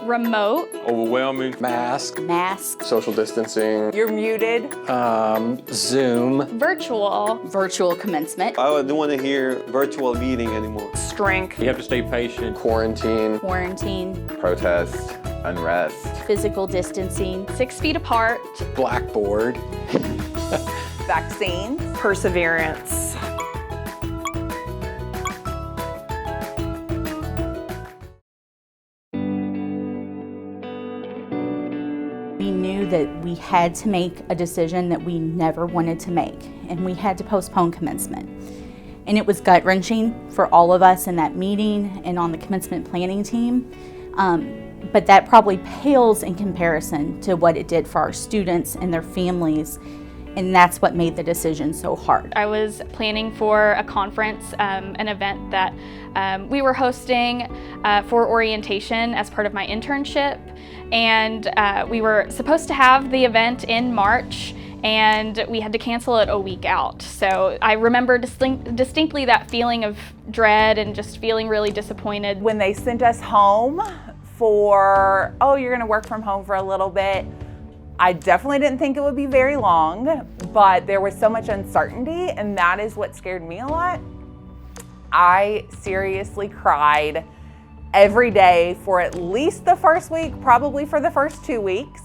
Remote. Overwhelming. Mask. Social distancing. You're muted. Zoom. Virtual. Virtual commencement. I don't want to hear virtual meeting anymore. Strength. You have to stay patient. Quarantine. Quarantine. Protest. Unrest. Physical distancing. 6 feet apart. Blackboard. Vaccines. Perseverance. We knew that we had to make a decision that we never wanted to make, and we had to postpone commencement. And it was gut-wrenching for all of us in that meeting and on the commencement planning team. But that probably pales in comparison to what it did for our students and their families. And that's what made the decision so hard. I was planning for a conference, an event that we were hosting for orientation as part of my internship. And we were supposed to have the event in March, and we had to cancel it a week out. So I remember distinctly that feeling of dread and just feeling really disappointed. When they sent us home for, oh, you're gonna work from home for a little bit, I definitely didn't think it would be very long, but there was so much uncertainty, and that is what scared me a lot. I seriously cried every day for at least the first week, probably for the first 2 weeks,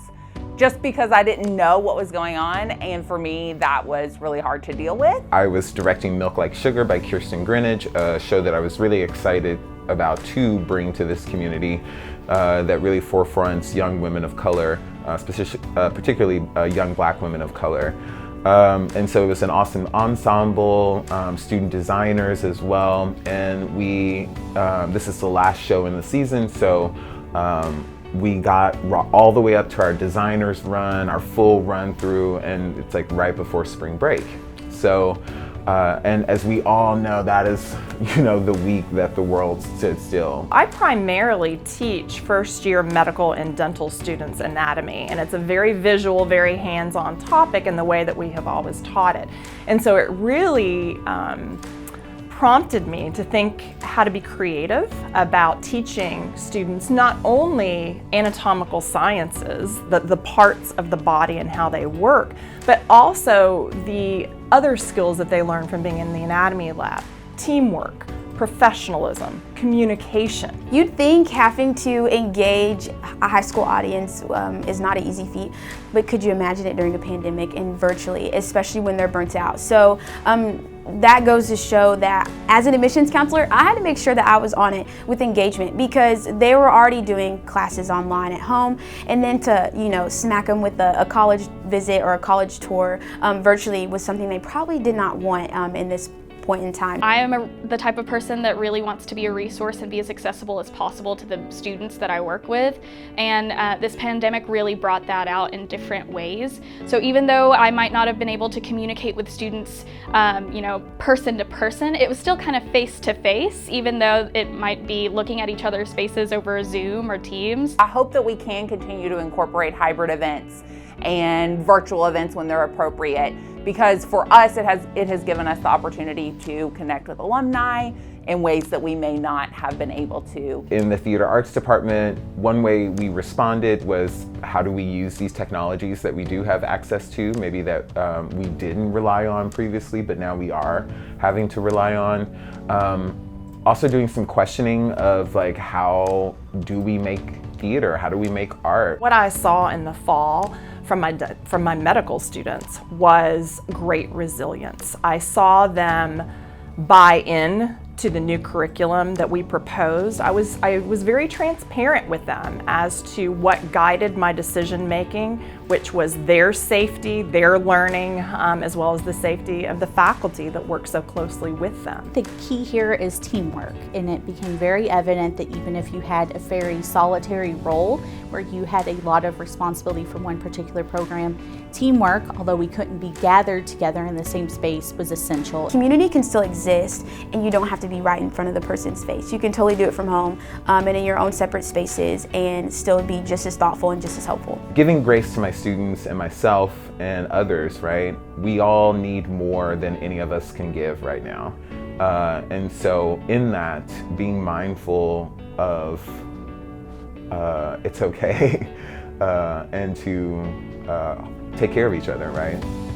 just because I didn't know what was going on, and for me, that was really hard to deal with. I was directing Milk Like Sugar by Kirsten Greenidge, a show that I was really excited about to bring to this community that really forefronts young women of color, particularly young Black women of color. And so it was an awesome ensemble, student designers as well. And this is the last show in the season, so we got all the way up to our designers run, our full run through, and it's like right before spring break. So, and as we all know, that is, the week that the world stood still. I primarily teach first-year medical and dental students anatomy, and it's a very visual, very hands-on topic in the way that we have always taught it. And so it really prompted me to think how to be creative about teaching students not only anatomical sciences, the parts of the body and how they work, but also the other skills that they learn from being in the anatomy lab: teamwork, professionalism, communication. You'd think having to engage a high school audience is not an easy feat, but could you imagine it during a pandemic and virtually, especially when they're burnt out? So that goes to show that as an admissions counselor, I had to make sure that I was on it with engagement, because they were already doing classes online at home, and then to smack them with a college visit or a college tour virtually was something they probably did not want in this point in time. I am the type of person that really wants to be a resource and be as accessible as possible to the students that I work with, and this pandemic really brought that out in different ways. So even though I might not have been able to communicate with students person to person, it was still kind of face to face, even though it might be looking at each other's faces over Zoom or Teams. I hope that we can continue to incorporate hybrid events and virtual events when they're appropriate, because for us it has given us the opportunity to connect with alumni in ways that we may not have been able to. In the theater arts department, one way we responded was, how do we use these technologies that we do have access to, maybe that we didn't rely on previously, but now we are having to rely on. Also doing some questioning of how do we make theater, how do we make art? What I saw in the fall from my medical students was great resilience. I saw them buy in to the new curriculum that we proposed. I was very transparent with them as to what guided my decision making, which was their safety, their learning, as well as the safety of the faculty that work so closely with them. The key here is teamwork, and it became very evident that even if you had a very solitary role where you had a lot of responsibility for one particular program, teamwork, although we couldn't be gathered together in the same space, was essential. Community can still exist, and you don't have to be right in front of the person's face. You can totally do it from home and in your own separate spaces and still be just as thoughtful and just as helpful. Giving grace to my students and myself and others, right? We all need more than any of us can give right now. And so in that, being mindful of it's okay, and to take care of each other, right?